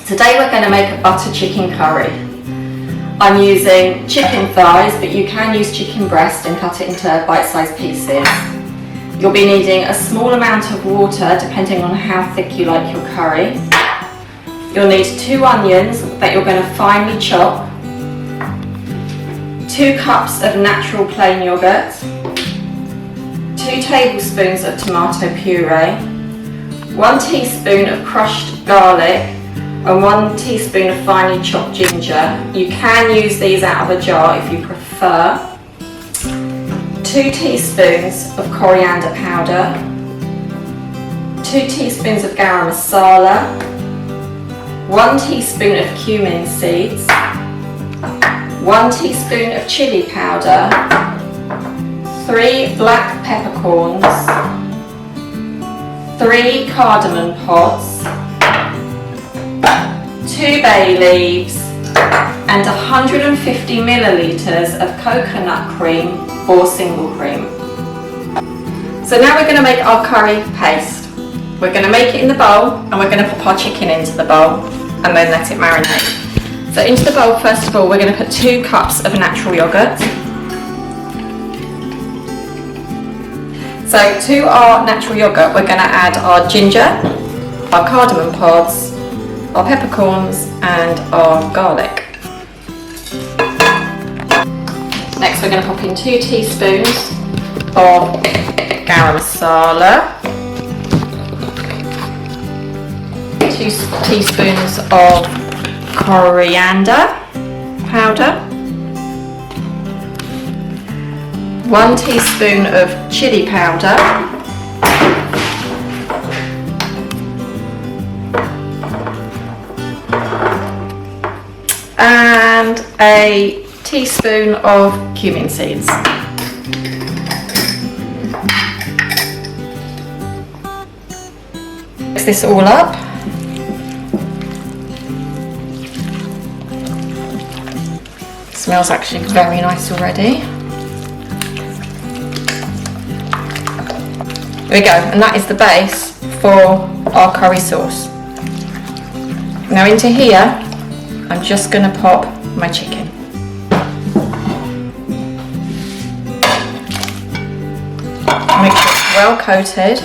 Today we're going to make a butter chicken curry. I'm using chicken thighs, but you can use chicken breast and cut it into bite-sized pieces. You'll be needing a small amount of water depending on how thick you like your curry. You'll need 2 onions that you're going to finely chop, 2 cups of natural plain yogurt, 2 tablespoons of tomato puree, 1 teaspoon of crushed garlic, and 1 teaspoon of finely chopped ginger. You can use these out of a jar if you prefer. 2 teaspoons of coriander powder, 2 teaspoons of garam masala, 1 teaspoon of cumin seeds, 1 teaspoon of chilli powder, 3 black peppercorns, 3 cardamom pods, 2 bay leaves, and 150 millilitres of coconut cream or single cream. So now we're going to make our curry paste. We're going to make it in the bowl, and we're going to pop our chicken into the bowl and then let it marinate. So into the bowl, first of all, we're going to put 2 cups of natural yogurt. So to our natural yogurt, we're going to add our ginger, our cardamom pods, our peppercorns and our garlic. Next we're going to pop in 2 teaspoons of garam masala, 2 teaspoons of coriander powder, 1 teaspoon of chilli powder, and a teaspoon of cumin seeds. Mix this all up. Smells actually very nice already. There we go, and that is the base for our curry sauce. Now into here, I'm just going to pop my chicken. Make sure it's well coated.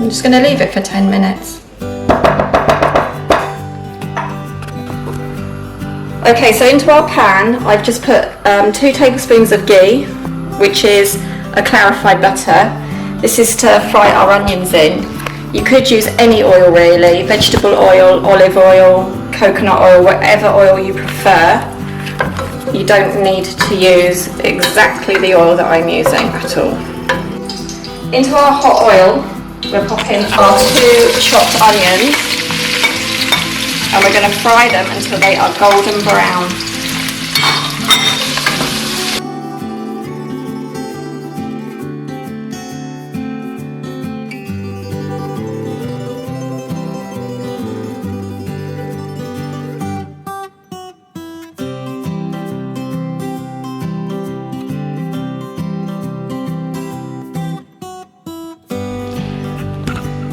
I'm just going to leave it for 10 minutes. Okay, so into our pan, I've just put 2 tablespoons of ghee, which is a clarified butter. This is to fry our onions in. You could use any oil really, vegetable oil, olive oil, coconut oil, whatever oil you prefer. You don't need to use exactly the oil that I'm using at all. Into our hot oil, we're popping our 2 chopped onions, and we're going to fry them until they are golden brown.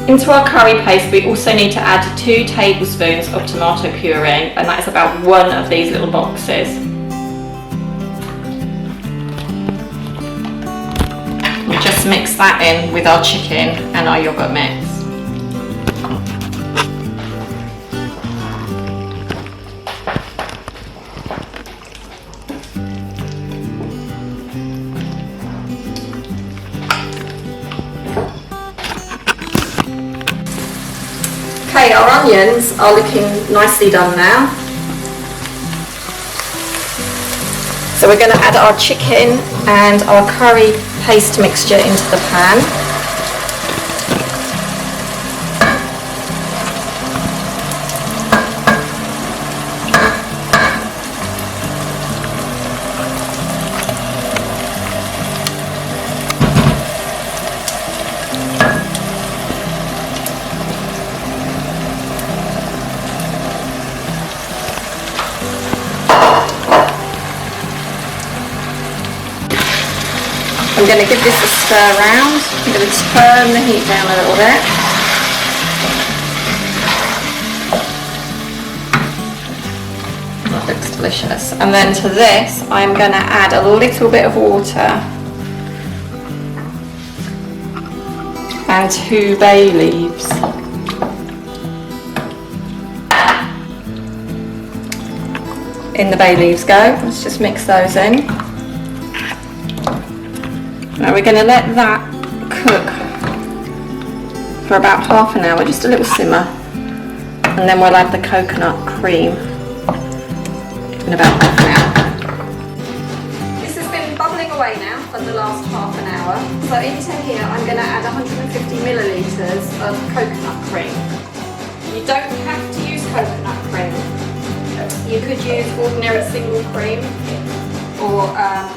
Into our curry paste, we also need to add 2 tablespoons of tomato puree, and that is about 1 of these little boxes. We just mix that in with our chicken and our yogurt mix. Okay, our onions are looking nicely done now. So we're going to add our chicken and our curry paste mixture into the pan. going to give this a stir round. I'm going to turn the heat down a little bit. That looks delicious. And then to this, I'm going to add a little bit of water and 2 bay leaves. In the bay leaves go. Let's just mix those in. Now we're going to let that cook for about half an hour, just a little simmer, and then we'll add the coconut cream in about half an hour. This has been bubbling away now for the last half an hour. So into here I'm going to add 150 millilitres of coconut cream. You don't have to use coconut cream. You could use ordinary single cream or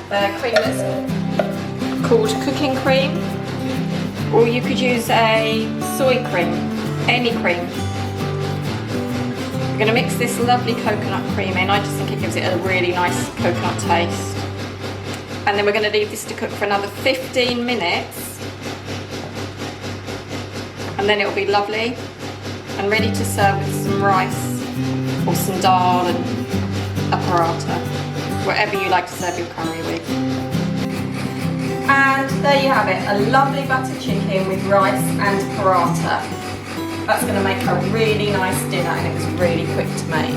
the cream that's called cooking cream, or you could use a soy cream, any cream. We're going to mix this lovely coconut cream in. I just think it gives it a really nice coconut taste. And then we're going to leave this to cook for another 15 minutes, and then it will be lovely and ready to serve with some rice or some dal and a paratha, whatever you like to serve your curry with. And there you have it, a lovely butter chicken with rice and paratha. That's going to make a really nice dinner, and it was really quick to make.